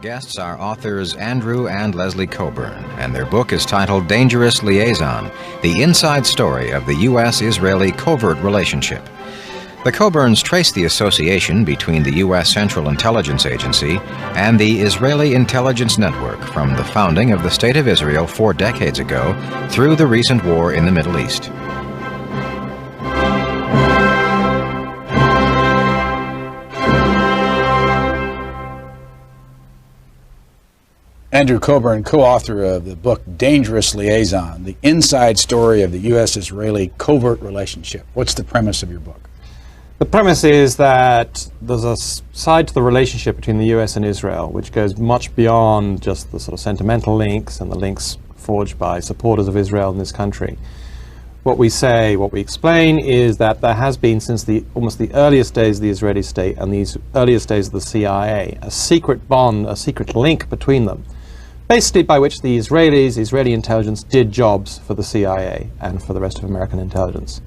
guests are authors Andrew and Leslie Coburn, and their book is titled Dangerous Liaison, the inside story of the U.S.-Israeli covert relationship. The Coburns trace the association between the U.S. Central Intelligence Agency and the Israeli Intelligence Network from the founding of the State of Israel 4 decades ago through the recent war in the Middle East. Andrew Coburn, co-author of the book Dangerous Liaison, the inside story of the U.S.-Israeli covert relationship. What's the premise of your book? The premise is that there's a side to the relationship between the U.S. and Israel which goes much beyond just the sort of sentimental links and the links forged by supporters of Israel in this country. What we explain is that there has been since almost the earliest days of the Israeli state and the earliest days of the CIA, a secret bond, a secret link between them, basically by which the Israeli intelligence did jobs for the CIA and for the rest of American intelligence.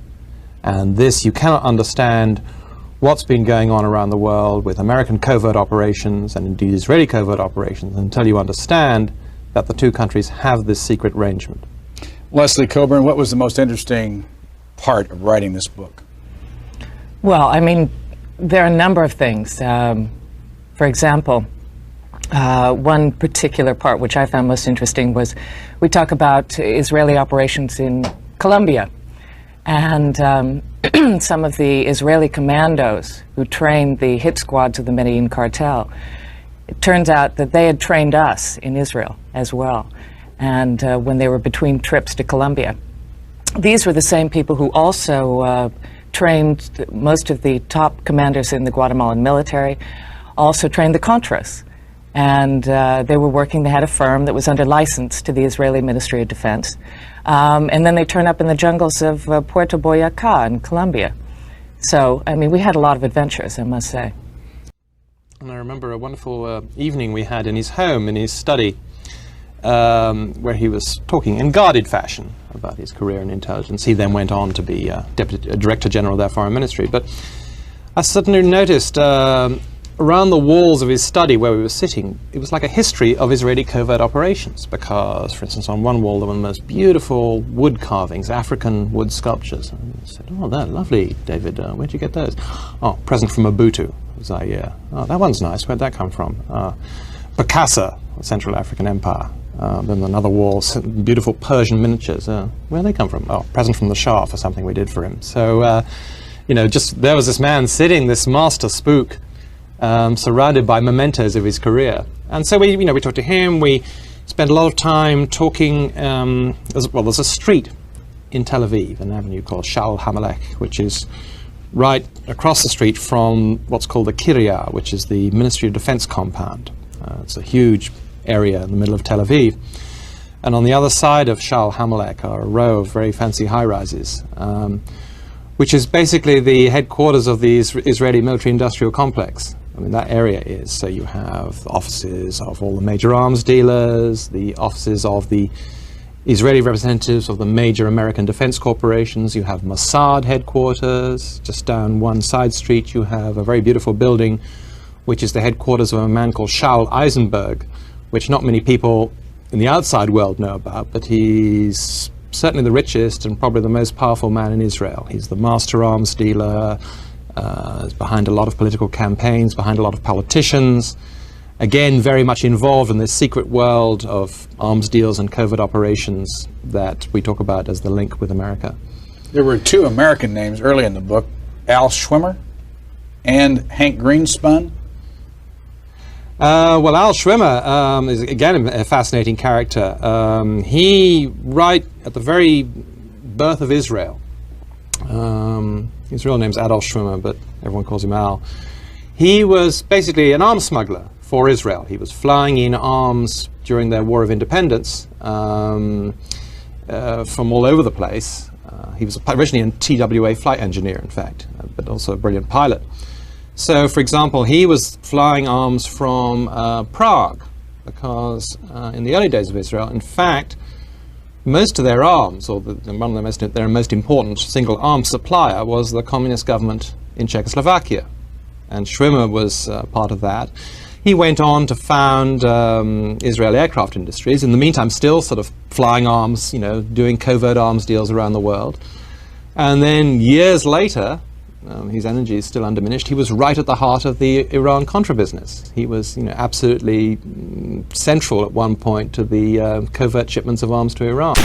And this, you cannot understand what's been going on around the world with American covert operations and indeed Israeli covert operations until you understand that the two countries have this secret arrangement. Leslie Coburn, what was the most interesting part of writing this book? Well, I mean, there are a number of things. For example, one particular part which I found most interesting was we talk about Israeli operations in Colombia and some of the Israeli commandos who trained the hit squads of the Medellin cartel. It turns out that they had trained us in Israel as well, and when they were between trips to Colombia. These were the same people who also trained most of the top commanders in the Guatemalan military, also trained the Contras. And they had a firm that was under license to the Israeli Ministry of Defense. And then they turn up in the jungles of Puerto Boyacá in Colombia. So, I mean, we had a lot of adventures, I must say. And I remember a wonderful evening we had in his home, in his study, where he was talking in guarded fashion about his career in intelligence. He then went on to be Director General of their Foreign Ministry. But I suddenly noticed around the walls of his study where we were sitting, it was like a history of Israeli covert operations because, for instance, on one wall there were the most beautiful wood carvings, African wood sculptures. And I said, "Oh, they're lovely, David. Where'd you get those?" "Oh, present from Mobutu." Was I, yeah. "Oh, that one's nice. Where'd that come from?" Bokassa, Central African Empire. Then another wall, beautiful Persian miniatures. Where'd they come from? "Oh, present from the Shah for something we did for him." So, just there was this man sitting, this master spook, surrounded by mementos of his career. And so we talked to him. We spent a lot of time talking. There's a street in Tel Aviv, an avenue called Sha'al Hamelech, which is right across the street from what's called the Kiryah, which is the Ministry of Defense compound. It's a huge area in the middle of Tel Aviv. And on the other side of Sha'al Hamelech are a row of very fancy high-rises, which is basically the headquarters of the Israeli military-industrial complex. I mean, that area is. So you have the offices of all the major arms dealers, the offices of the Israeli representatives of the major American defense corporations. You have Mossad headquarters. Just down one side street, you have a very beautiful building, which is the headquarters of a man called Shaul Eisenberg, which not many people in the outside world know about, but he's certainly the richest and probably the most powerful man in Israel. He's the master arms dealer, is behind a lot of political campaigns, behind a lot of politicians. Again, very much involved in this secret world of arms deals and covert operations that we talk about as the link with America. There were 2 American names early in the book, Al Schwimmer and Hank Greenspun. Well, Al Schwimmer is, again, a fascinating character. He, right at the very birth of Israel, his real name's Adolf Schwimmer, but everyone calls him Al. He was basically an arms smuggler for Israel. He was flying in arms during their War of Independence from all over the place. He was originally a TWA flight engineer, in fact, but also a brilliant pilot. So, for example, he was flying arms from Prague because in the early days of Israel, in fact, most of their arms, or one of their most important single arms supplier, was the communist government in Czechoslovakia. And Schwimmer was part of that. He went on to found Israeli aircraft industries. In the meantime, still sort of flying arms, doing covert arms deals around the world. And then years later, his energy is still undiminished. He was right at the heart of the Iran-Contra business. He was, absolutely central at one point to the covert shipments of arms to Iran.